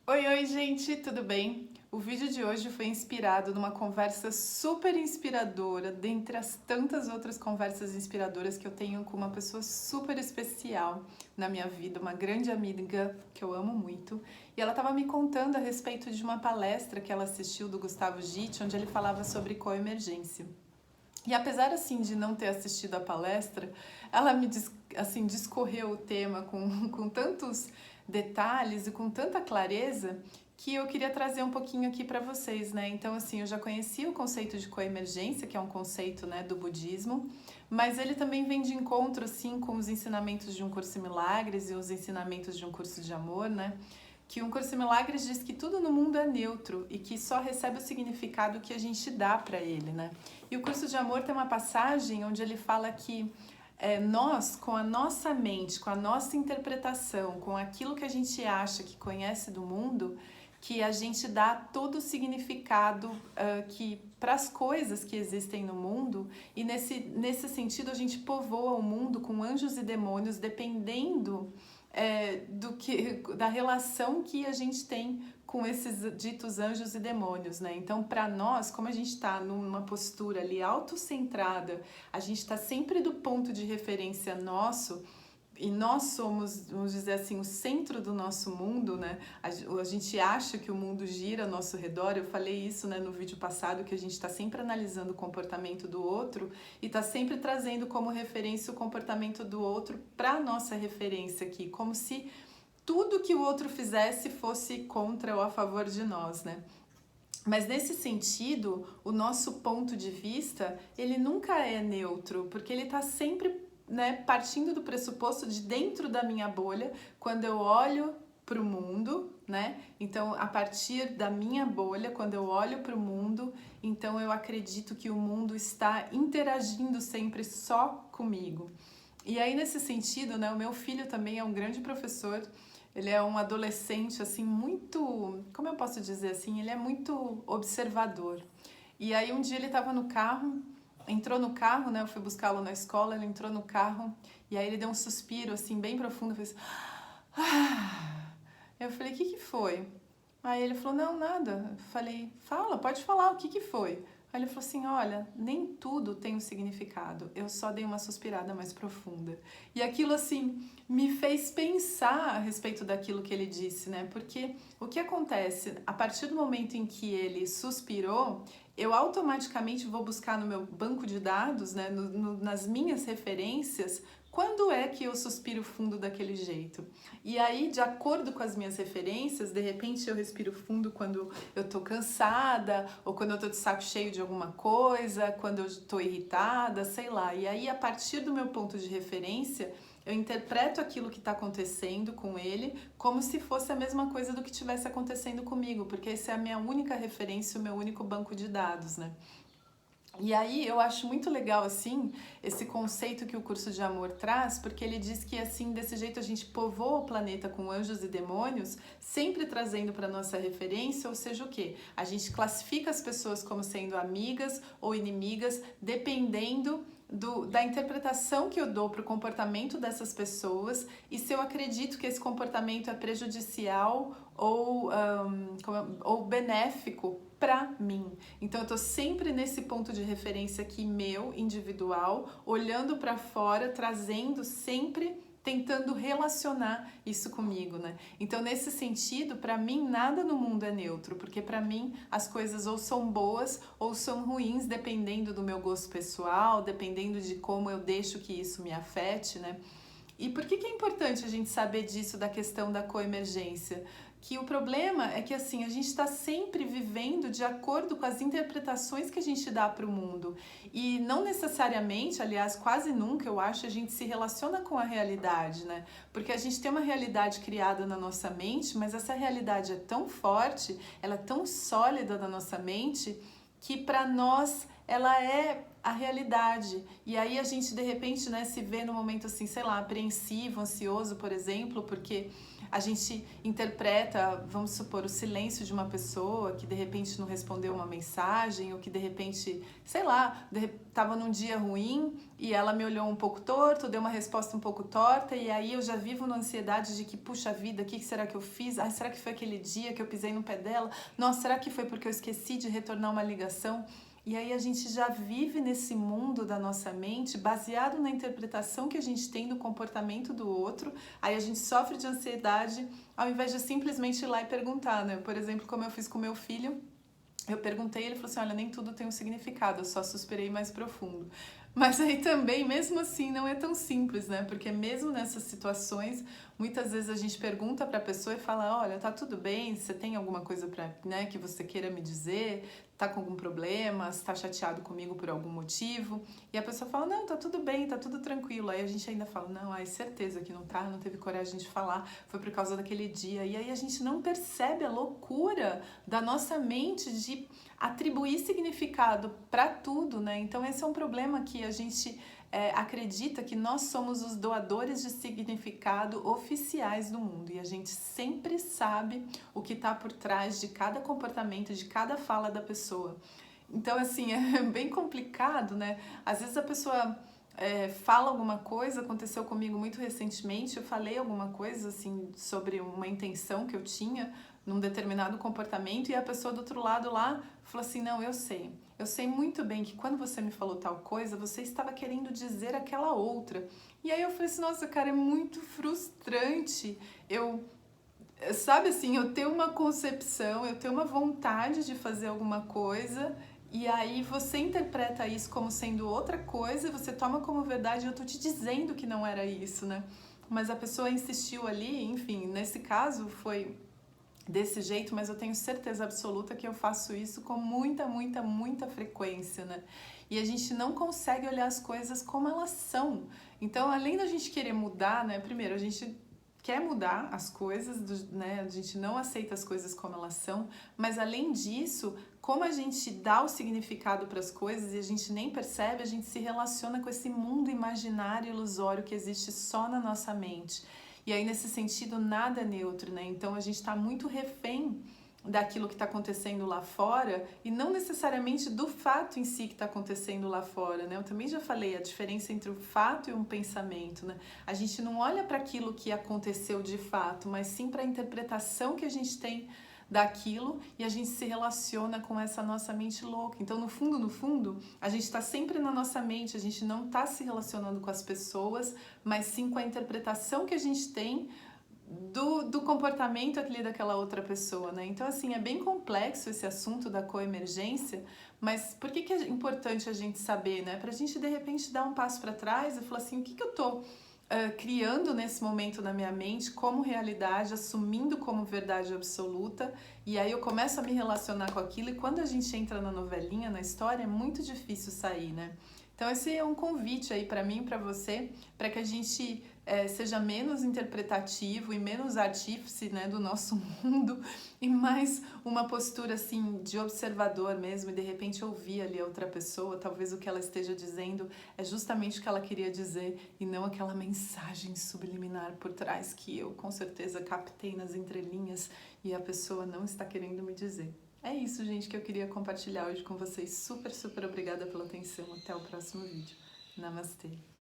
Oi, gente, tudo bem? O vídeo de hoje foi inspirado numa conversa super inspiradora, dentre as tantas outras conversas inspiradoras que eu tenho com uma pessoa super especial na minha vida, uma grande amiga que eu amo muito. E ela estava me contando a respeito de uma palestra que ela assistiu do Gustavo Gitt, onde ele falava sobre coemergência. E apesar assim de não ter assistido a palestra, ela me assim discorreu o tema com tantos detalhes e com tanta clareza que eu queria trazer um pouquinho aqui para vocês, né? Então assim, eu já conhecia o conceito de coemergência, que é um conceito, né, do budismo, mas ele também vem de encontro assim com os ensinamentos de um curso em milagres e os ensinamentos de um curso de amor, né? Que um curso em milagres diz que tudo no mundo é neutro e que só recebe o significado que a gente dá para ele, né? E o curso de amor tem uma passagem onde ele fala que nós, com a nossa mente, com a nossa interpretação, com aquilo que a gente acha que conhece do mundo, que a gente dá todo o significado que para as coisas que existem no mundo, e nesse sentido a gente povoa o mundo com anjos e demônios, dependendo da relação que a gente tem com esses ditos anjos e demônios, né? Então, para nós, como a gente está numa postura ali autocentrada, a gente está sempre do ponto de referência nosso, e nós somos, vamos dizer assim, o centro do nosso mundo, né? A gente acha que o mundo gira ao nosso redor. Eu falei isso, né, no vídeo passado, que a gente está sempre analisando o comportamento do outro e está sempre trazendo como referência o comportamento do outro para a nossa referência aqui, como se tudo que o outro fizesse fosse contra ou a favor de nós, né? Mas nesse sentido, o nosso ponto de vista, ele nunca é neutro, porque ele está sempre, né, partindo do pressuposto de dentro da minha bolha, quando eu olho para o mundo, né? Então, a partir da minha bolha, quando eu olho para o mundo, então eu acredito que o mundo está interagindo sempre só comigo. E aí, nesse sentido, né, o meu filho também é um grande professor. Ele é um adolescente, assim, muito... Como eu posso dizer assim? Ele é muito observador. E aí, um dia ele estava no carro, entrou no carro, né? Eu fui buscá-lo na escola, ele entrou no carro, e aí ele deu um suspiro, assim, bem profundo, fez... Ah! Eu falei, o que que foi? Aí ele falou, não, nada. Eu falei, fala, pode falar, o que que foi? Aí ele falou assim, olha, nem tudo tem um significado, eu só dei uma suspirada mais profunda. E aquilo, assim, me fez pensar a respeito daquilo que ele disse, né? Porque o que acontece, a partir do momento em que ele suspirou, eu automaticamente vou buscar no meu banco de dados, né, nas minhas referências, quando é que eu suspiro fundo daquele jeito? E aí, de acordo com as minhas referências, de repente eu respiro fundo quando eu tô cansada, ou quando eu tô de saco cheio de alguma coisa, quando eu tô irritada, sei lá. E aí, a partir do meu ponto de referência, eu interpreto aquilo que está acontecendo com ele como se fosse a mesma coisa do que estivesse acontecendo comigo, porque essa é a minha única referência, o meu único banco de dados, né? E aí eu acho muito legal, assim, esse conceito que o curso de amor traz, porque ele diz que, assim, desse jeito a gente povoa o planeta com anjos e demônios, sempre trazendo para nossa referência, ou seja, o quê? A gente classifica as pessoas como sendo amigas ou inimigas, dependendo da interpretação que eu dou para o comportamento dessas pessoas e se eu acredito que esse comportamento é prejudicial ou benéfico para mim. Então eu tô sempre nesse ponto de referência aqui meu, individual, olhando para fora, trazendo sempre, tentando relacionar isso comigo, né? Então nesse sentido, para mim nada no mundo é neutro, porque para mim as coisas ou são boas ou são ruins, dependendo do meu gosto pessoal, dependendo de como eu deixo que isso me afete, né? E por que é importante a gente saber disso, da questão da coemergência? Que o problema é que, assim, a gente está sempre vivendo de acordo com as interpretações que a gente dá para o mundo. E não necessariamente, aliás, quase nunca, eu acho, a gente se relaciona com a realidade, né? Porque a gente tem uma realidade criada na nossa mente, mas essa realidade é tão forte, ela é tão sólida na nossa mente, que para nós ela é a realidade. E aí a gente de repente, né, se vê num momento assim, sei lá, apreensivo, ansioso, por exemplo, porque a gente interpreta, vamos supor, o silêncio de uma pessoa que de repente não respondeu uma mensagem, ou que de repente, sei lá, estava num dia ruim e ela me olhou um pouco torto, deu uma resposta um pouco torta, e aí eu já vivo na ansiedade de que, puxa vida, o que será que eu fiz? Ai, será que foi aquele dia que eu pisei no pé dela? Nossa, será que foi porque eu esqueci de retornar uma ligação? E aí a gente já vive nesse mundo da nossa mente baseado na interpretação que a gente tem do comportamento do outro. Aí a gente sofre de ansiedade ao invés de simplesmente ir lá e perguntar, né? Por exemplo, como eu fiz com meu filho, eu perguntei, ele falou assim, olha, nem tudo tem um significado, eu só suspirei mais profundo. Mas aí também, mesmo assim, não é tão simples, né? Porque mesmo nessas situações, muitas vezes a gente pergunta para a pessoa e fala, olha, tá tudo bem? Você tem alguma coisa para, né, que você queira me dizer? Tá com algum problema? Está chateado comigo por algum motivo? E a pessoa fala, não, tá tudo bem, tá tudo tranquilo. Aí a gente ainda fala, não, ai, certeza que não tá, não teve coragem de falar, foi por causa daquele dia. E aí a gente não percebe a loucura da nossa mente de atribuir significado para tudo, né? Então esse é um problema que a gente acredita que nós somos os doadores de significado oficiais do mundo e a gente sempre sabe o que está por trás de cada comportamento, de cada fala da pessoa. Então, assim, é bem complicado, né? Às vezes a pessoa fala alguma coisa, aconteceu comigo muito recentemente, eu falei alguma coisa, assim, sobre uma intenção que eu tinha num determinado comportamento e a pessoa do outro lado lá falou assim, não, eu sei muito bem que quando você me falou tal coisa, você estava querendo dizer aquela outra. E aí eu falei assim, nossa, cara, é muito frustrante sabe assim, eu tenho uma concepção, eu tenho uma vontade de fazer alguma coisa e aí você interpreta isso como sendo outra coisa, você toma como verdade e eu tô te dizendo que não era isso, né? Mas a pessoa insistiu ali, enfim, nesse caso foi desse jeito, mas eu tenho certeza absoluta que eu faço isso com muita frequência, né? E a gente não consegue olhar as coisas como elas são. Então, além da gente querer mudar, né? Primeiro, a gente quer mudar as coisas, né? A gente não aceita as coisas como elas são, mas além disso, como a gente dá o significado para as coisas e a gente nem percebe, a gente se relaciona com esse mundo imaginário ilusório que existe só na nossa mente. E aí, nesse sentido, nada é neutro, né? Então, a gente está muito refém daquilo que está acontecendo lá fora e não necessariamente do fato em si que está acontecendo lá fora, né? Eu também já falei a diferença entre o fato e um pensamento, né? A gente não olha para aquilo que aconteceu de fato, mas sim para a interpretação que a gente tem daquilo e a gente se relaciona com essa nossa mente louca. Então, no fundo, a gente está sempre na nossa mente, a gente não está se relacionando com as pessoas, mas sim com a interpretação que a gente tem do comportamento ali daquela outra pessoa, né? Então, assim, é bem complexo esse assunto da coemergência, mas por que é importante a gente saber, né? Pra gente, de repente, dar um passo para trás e falar assim, o que eu tô criando nesse momento na minha mente como realidade, assumindo como verdade absoluta, e aí eu começo a me relacionar com aquilo, e quando a gente entra na novelinha, na história, é muito difícil sair, né? Então esse é um convite aí para mim, para você, para que a gente seja menos interpretativo e menos artífice, né, do nosso mundo e mais uma postura assim de observador mesmo e de repente ouvir ali a outra pessoa, talvez o que ela esteja dizendo é justamente o que ela queria dizer e não aquela mensagem subliminar por trás que eu com certeza captei nas entrelinhas e a pessoa não está querendo me dizer. É isso, gente, que eu queria compartilhar hoje com vocês. Super obrigada pela atenção. Até o próximo vídeo. Namastê.